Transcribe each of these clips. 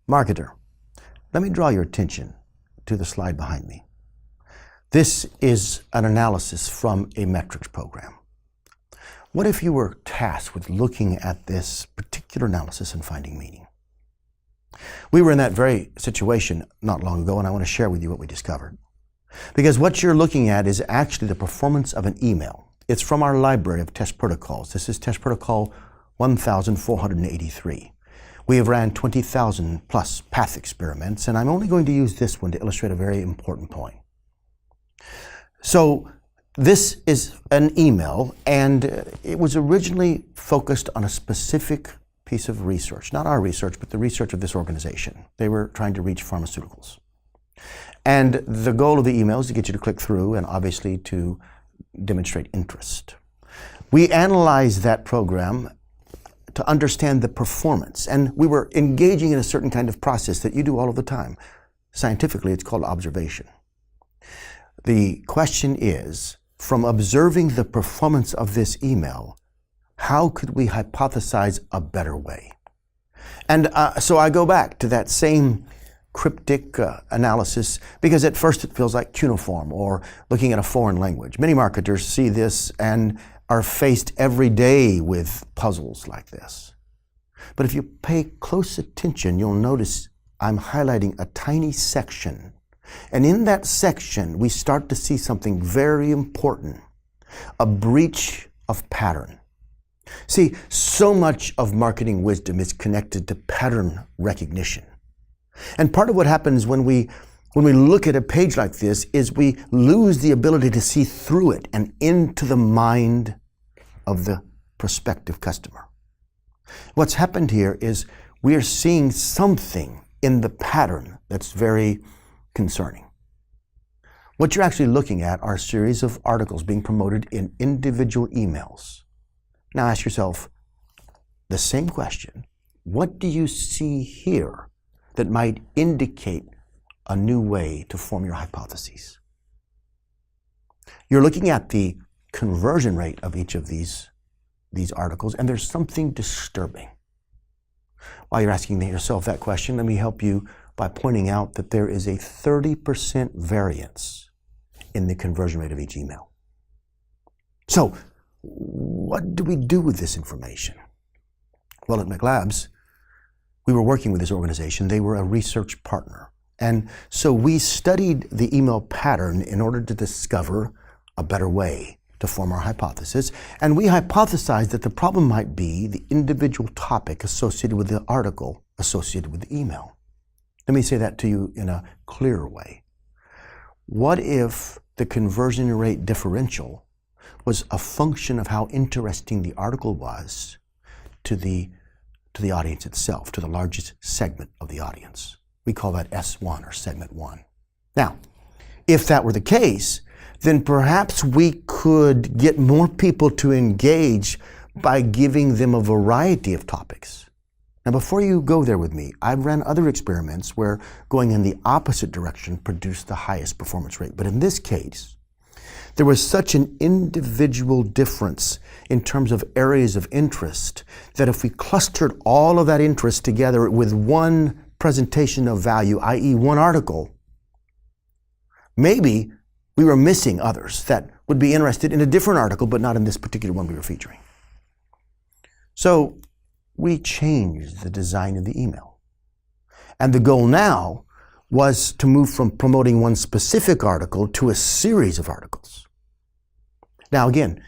Marketer, let me draw your attention to the slide behind me. This is an analysis from a metrics program. What if you were tasked with looking at this particular analysis and finding meaning? We were in that very situation not long ago, and I want to share with you what we discovered. Because what you're looking at is actually the performance of an email. It's from our library of test protocols. This is test protocol 1483. We have ran 20,000 plus path experiments, and I'm only going to use this one to illustrate a very important point. So this is an email, and it was originally focused on a specific piece of research, not our research, but the research of this organization. They were trying to reach pharmaceuticals. And the goal of the email is to get you to click through and obviously to demonstrate interest. We analyzed that program to understand the performance, and we were engaging in a certain kind of process that you do all of the time. Scientifically, it's called observation. The question is, from observing the performance of this email, how could we hypothesize a better way? And so I go back to that same cryptic analysis, because at first it feels like cuneiform or looking at a foreign language. Many marketers see this and are faced every day with puzzles like this. But if you pay close attention, you'll notice I'm highlighting a tiny section. And in that section, we start to see something very important, a breach of pattern. See, so much of marketing wisdom is connected to pattern recognition. And part of what happens when we look at a page like this is we lose the ability to see through it and into the mind of the prospective customer. What's happened here is we are seeing something in the pattern that's very concerning. What you're actually looking at are a series of articles being promoted in individual emails. Now ask yourself the same question. What do you see here that might indicate a new way to form your hypotheses? You're looking at the conversion rate of each of these articles, and there's something disturbing. While you're asking yourself that question, let me help you by pointing out that there is a 30% variance in the conversion rate of each email. So, what do we do with this information? Well, at MEC Labs, we were working with this organization. They were a research partner. And so we studied the email pattern in order to discover a better way to form our hypothesis. And we hypothesized that the problem might be the individual topic associated with the article associated with the email. Let me say that to you in a clearer way. What if the conversion rate differential was a function of how interesting the article was to the audience itself, to the largest segment of the audience? We call that S1 or segment 1. Now, if that were the case, then perhaps we could get more people to engage by giving them a variety of topics. Now, before you go there with me, I've ran other experiments where going in the opposite direction produced the highest performance rate. But in this case, there was such an individual difference in terms of areas of interest that if we clustered all of that interest together with one presentation of value, i.e. one article, maybe we were missing others that would be interested in a different article, but not in this particular one we were featuring. So we changed the design of the email. And the goal now was to move from promoting one specific article to a series of articles. Now again,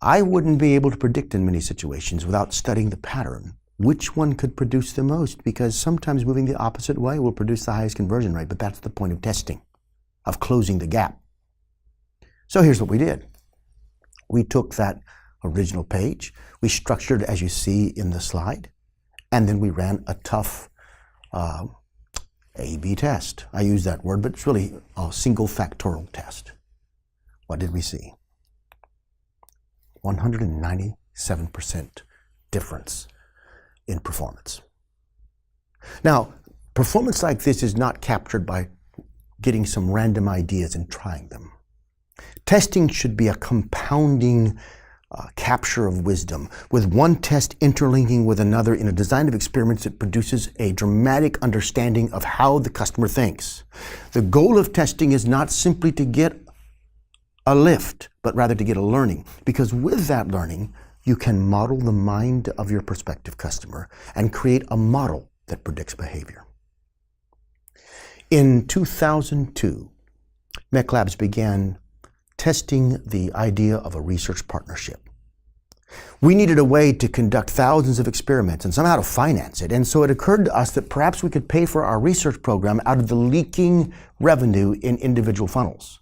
I wouldn't be able to predict in many situations without studying the pattern which one could produce the most, because sometimes moving the opposite way will produce the highest conversion rate, but that's the point of testing, of closing the gap. So here's what we did. We took that original page, we structured it as you see in the slide, and then we ran a tough A/B test. I use that word, but it's really a single factorial test. What did we see? 197% difference in performance. Now, performance like this is not captured by getting some random ideas and trying them. Testing should be a compounding capture of wisdom, with one test interlinking with another in a design of experiments that produces a dramatic understanding of how the customer thinks. The goal of testing is not simply to get a lift, but rather to get a learning, because with that learning, you can model the mind of your prospective customer and create a model that predicts behavior. In 2002, MECLABS began testing the idea of a research partnership. We needed a way to conduct thousands of experiments and somehow to finance it, and so it occurred to us that perhaps we could pay for our research program out of the leaking revenue in individual funnels.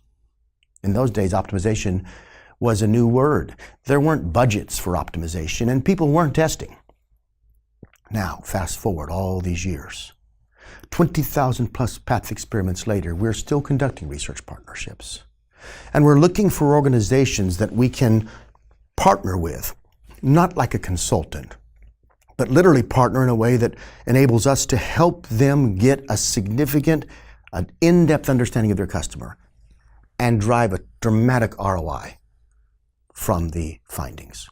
In those days, optimization was a new word. There weren't budgets for optimization, and people weren't testing. Now, fast forward all these years. 20,000 plus path experiments later, we're still conducting research partnerships. And we're looking for organizations that we can partner with, not like a consultant, but literally partner in a way that enables us to help them get a significant, an in-depth understanding of their customer and drive a dramatic ROI from the findings.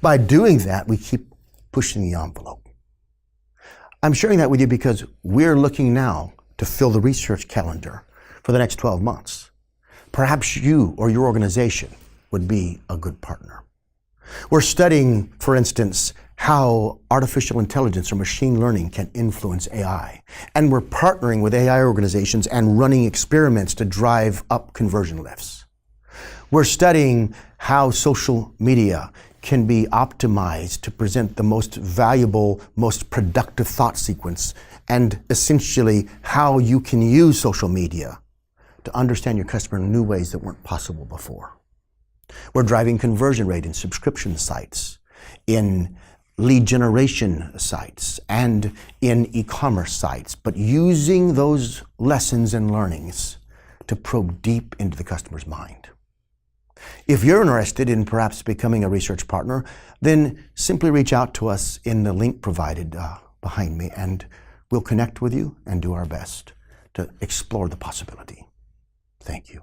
By doing that, we keep pushing the envelope. I'm sharing that with you because we're looking now to fill the research calendar for the next 12 months. Perhaps you or your organization would be a good partner. We're studying, for instance, how artificial intelligence or machine learning can influence AI. And we're partnering with AI organizations and running experiments to drive up conversion lifts. We're studying how social media can be optimized to present the most valuable, most productive thought sequence, and essentially how you can use social media to understand your customer in new ways that weren't possible before. We're driving conversion rate in subscription sites, in lead generation sites, and in e-commerce sites, but using those lessons and learnings to probe deep into the customer's mind. If you're interested in perhaps becoming a research partner, then simply reach out to us in the link provided behind me, and we'll connect with you and do our best to explore the possibility. Thank you.